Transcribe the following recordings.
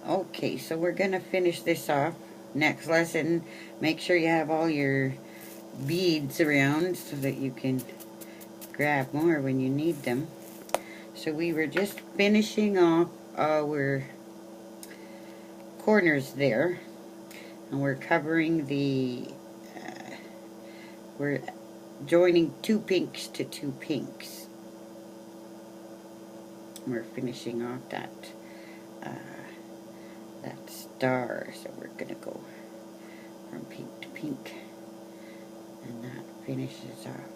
Okay, so we're gonna finish this off. Next lesson, make sure you have all your beads around so that you can grab more when you need them. So we were just finishing off our corners there, and we're covering the, we're joining 2 pinks to 2 pinks. We're finishing off that that star, so we're gonna go from pink to pink, and that finishes off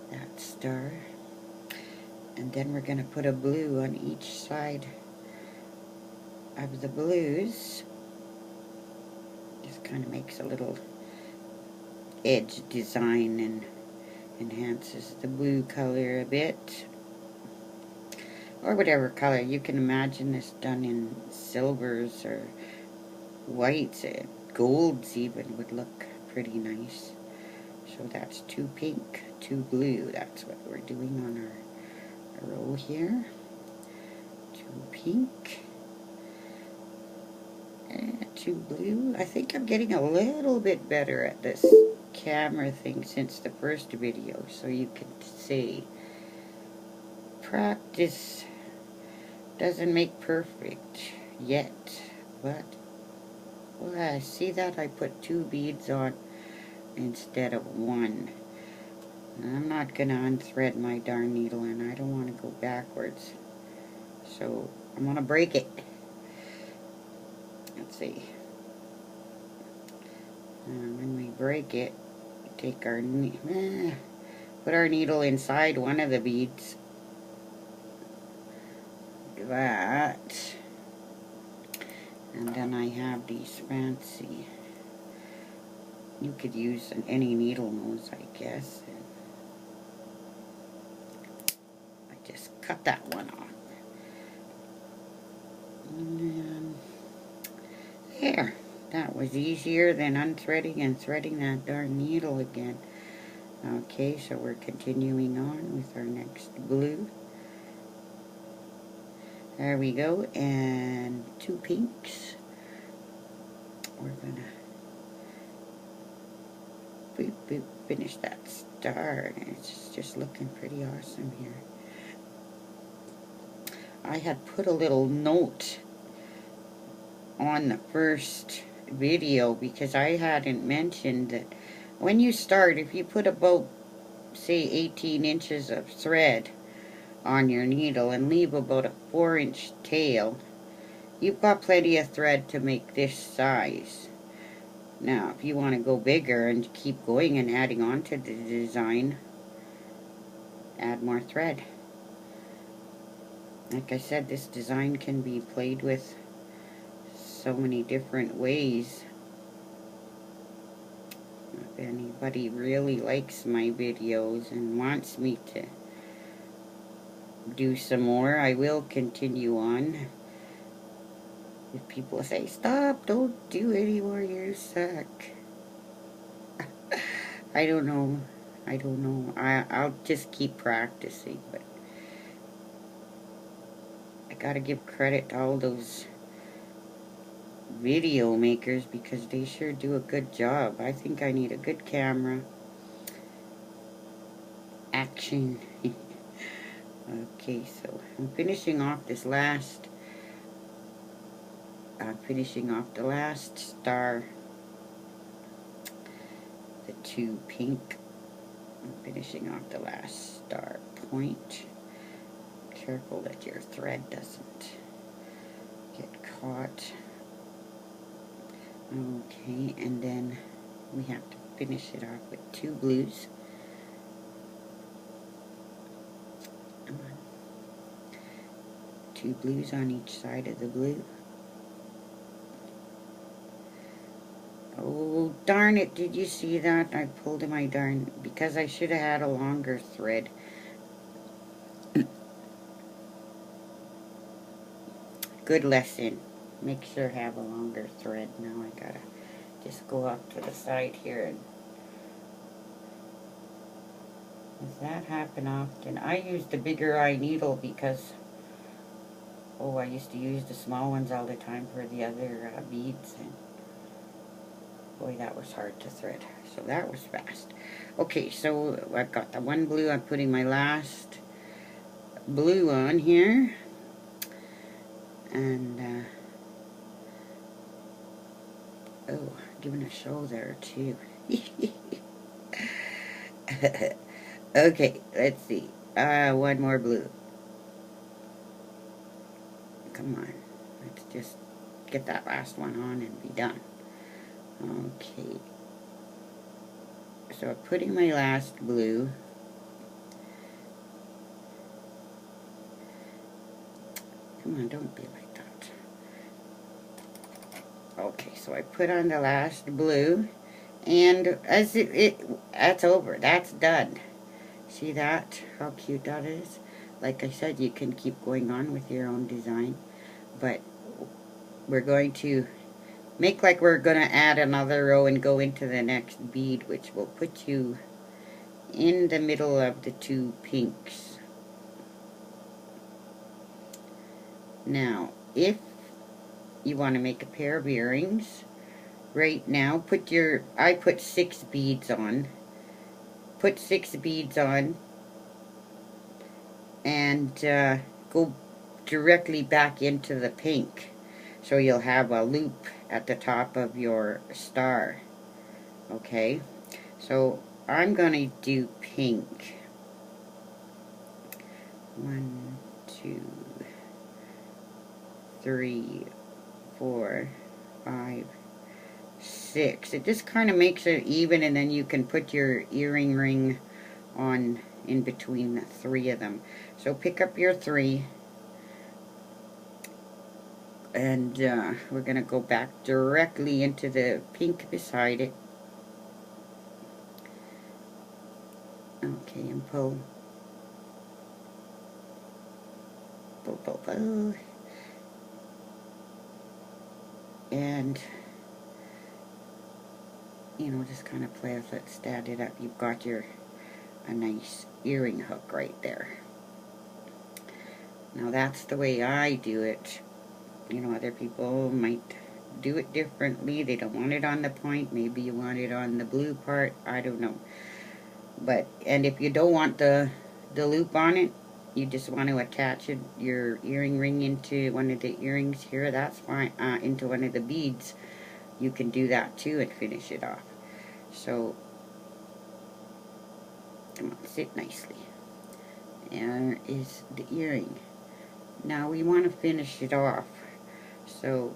that star. And then we're gonna put a blue on each side of the blues. Just kind of makes a little edge design and enhances the blue color a bit, or whatever color. You can imagine this done in silvers or whites, and golds even would look pretty nice. So that's 2 pink, 2 blue. That's what we're doing on our row here. 2 pink and 2 blue. I think I'm getting a little bit better at this camera thing since the first video, so you can see practice doesn't make perfect yet, but well, I see that I put 2 beads on instead of 1. And I'm not gonna unthread my darn needle, and I don't want to go backwards, so I'm gonna break it. Let's see. And when we break it, take our put our needle inside one of the beads. That, and then I have these fancy, you could use any needle nose, I guess. And I just cut that one off, and then there. That was easier than unthreading and threading that darn needle again. Okay, so we're continuing on with our next blue. There we go, and 2 pinks. We're gonna boop, boop, finish that star, and it's just looking pretty awesome here. I had put a little note on the first video because I hadn't mentioned that when you start, if you put about, say, 18 inches of thread on your needle and leave about a 4-inch tail, you've got plenty of thread to make this size. Now, if you want to go bigger and keep going and adding on to the design, add more thread. Like I said, this design can be played with so many different ways. If anybody really likes my videos and wants me to do some more, I will continue on. If people say, stop, don't do any more, you suck. I don't know. I'll just keep practicing, but I gotta give credit to all those video makers because they sure do a good job. I think I need a good camera. Action. Okay, so I'm finishing off this last, finishing off the last star, the 2 pink. I'm finishing off the last star point. Careful that your thread doesn't get caught. Okay, and then we have to finish it off with 2 blues. Come on. 2 blues on each side of the blue. Oh, darn it, did you see that? I pulled my darn, because I should have had a longer thread. Good lesson. Make sure have a longer thread. Now I gotta just go up to the side here. And does that happen often? I use the bigger eye needle because Oh, I used to use the small ones all the time for the other beads, and boy, that was hard to thread. So that was fast. Okay, so I've got the one blue. I'm putting my last blue on here, and oh, giving a show there too. Okay, let's see. One more blue. Come on, let's just get that last one on and be done. Okay, so I'm putting my last blue. Come on, don't be like that. Okay, so I put on the last blue, and as that's over. That's done. See that? How cute that is? Like I said, you can keep going on with your own design, but we're going to make like we're going to add another row and go into the next bead, which will put you in the middle of the two pinks. Now, if you want to make a pair of earrings, right now, I put 6 beads on. Put 6 beads on, and go directly back into the pink. So you'll have a loop at the top of your star. Okay? So I'm going to do pink. 1, 2, 3, 4, 5, 6. It just kind of makes it even, and then you can put your earring ring on in between the 3 of them. So pick up your 3, and we're going to go back directly into the pink beside it. Okay, and pull. Pull, pull, pull. And, you know, just kind of play with it, stand it up. You've got a nice earring hook right there. Now that's the way I do it. You know, other people might do it differently. They don't want it on the point. Maybe you want it on the blue part. I don't know. But, and if you don't want the loop on it, you just want to attach your earring ring into one of the earrings here, that's fine. Into one of the beads, you can do that too and finish it off. So, come on, sit nicely. There is the earring. Now we want to finish it off. So,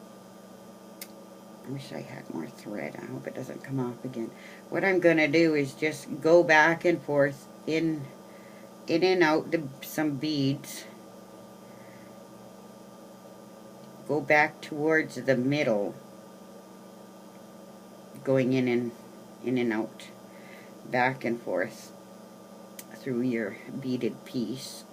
I wish I had more thread. I hope it doesn't come off again. What I'm going to do is just go back and forth in and out some beads. Go back towards the middle, going in and out, back and forth through your beaded piece.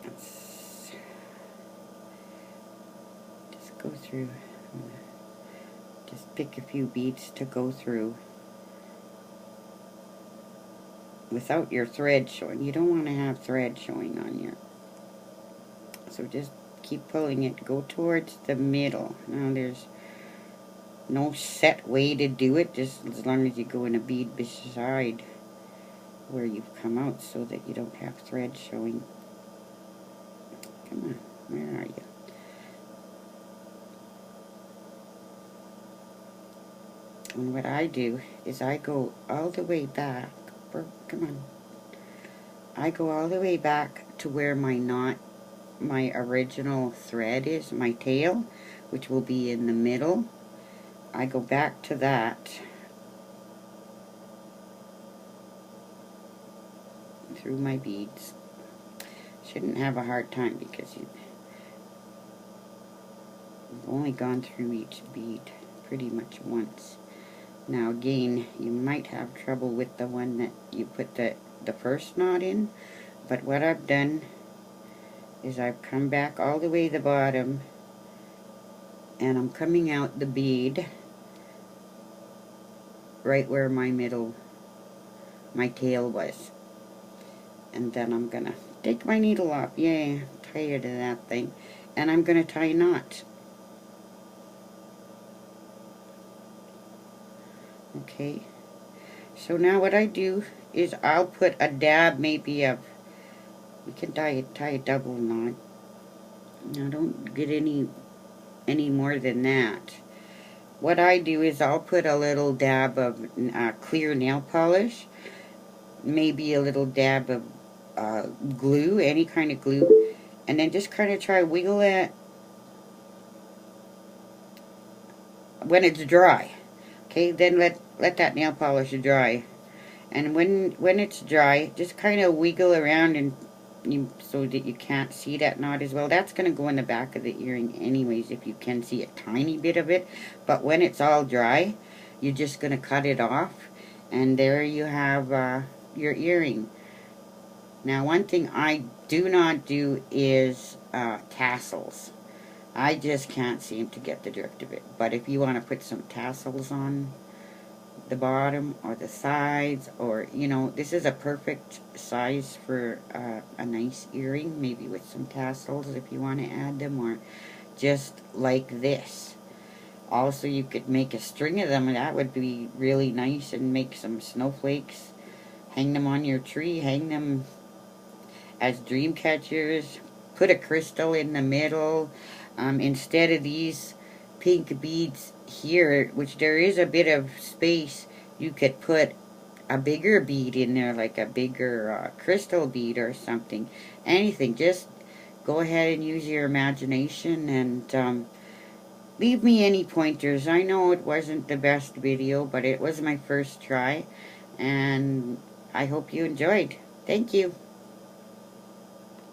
Let's just go through. Just pick a few beads to go through without your thread showing. You don't want to have thread showing on your. So just keep pulling it. Go towards the middle. Now there's no set way to do it, just as long as you go in a bead beside where you've come out so that you don't have thread showing. Come on, where are you? And what I do is I go all the way back. Come on. I go all the way back to where my original thread is, my tail, which will be in the middle. I go back to that through my beads. Shouldn't have a hard time because you've only gone through each bead pretty much once. Now again, you might have trouble with the one that you put the first knot in, but what I've done is I've come back all the way to the bottom, and I'm coming out the bead right where my tail was. And then I'm gonna take my needle off. Yay, tired of that thing. And I'm gonna tie a knot. Okay. So now what I do is I'll put a dab maybe of, we can tie a double knot. Now don't get any more than that. What I do is I'll put a little dab of clear nail polish, maybe a little dab of glue, any kind of glue, and then just kind of try wiggle it when it's dry. Okay, then let that nail polish dry, and when it's dry, just kind of wiggle around and so that you can't see that knot as well. That's going to go in the back of the earring anyways if you can see a tiny bit of it. But when it's all dry, you're just going to cut it off, and there you have your earring. Now one thing I do not do is tassels. I just can't seem to get the drift of it. But if you want to put some tassels on the bottom or the sides, or this is a perfect size for a nice earring, maybe with some tassels if you want to add them, or just like this. Also, you could make a string of them, and that would be really nice, and make some snowflakes, hang them on your tree, hang them as dream catchers, put a crystal in the middle. Instead of these pink beads here, which there is a bit of space, you could put a bigger bead in there, like a bigger crystal bead or something. Anything, just go ahead and use your imagination, and leave me any pointers. I know it wasn't the best video, but it was my first try, and I hope you enjoyed. Thank you.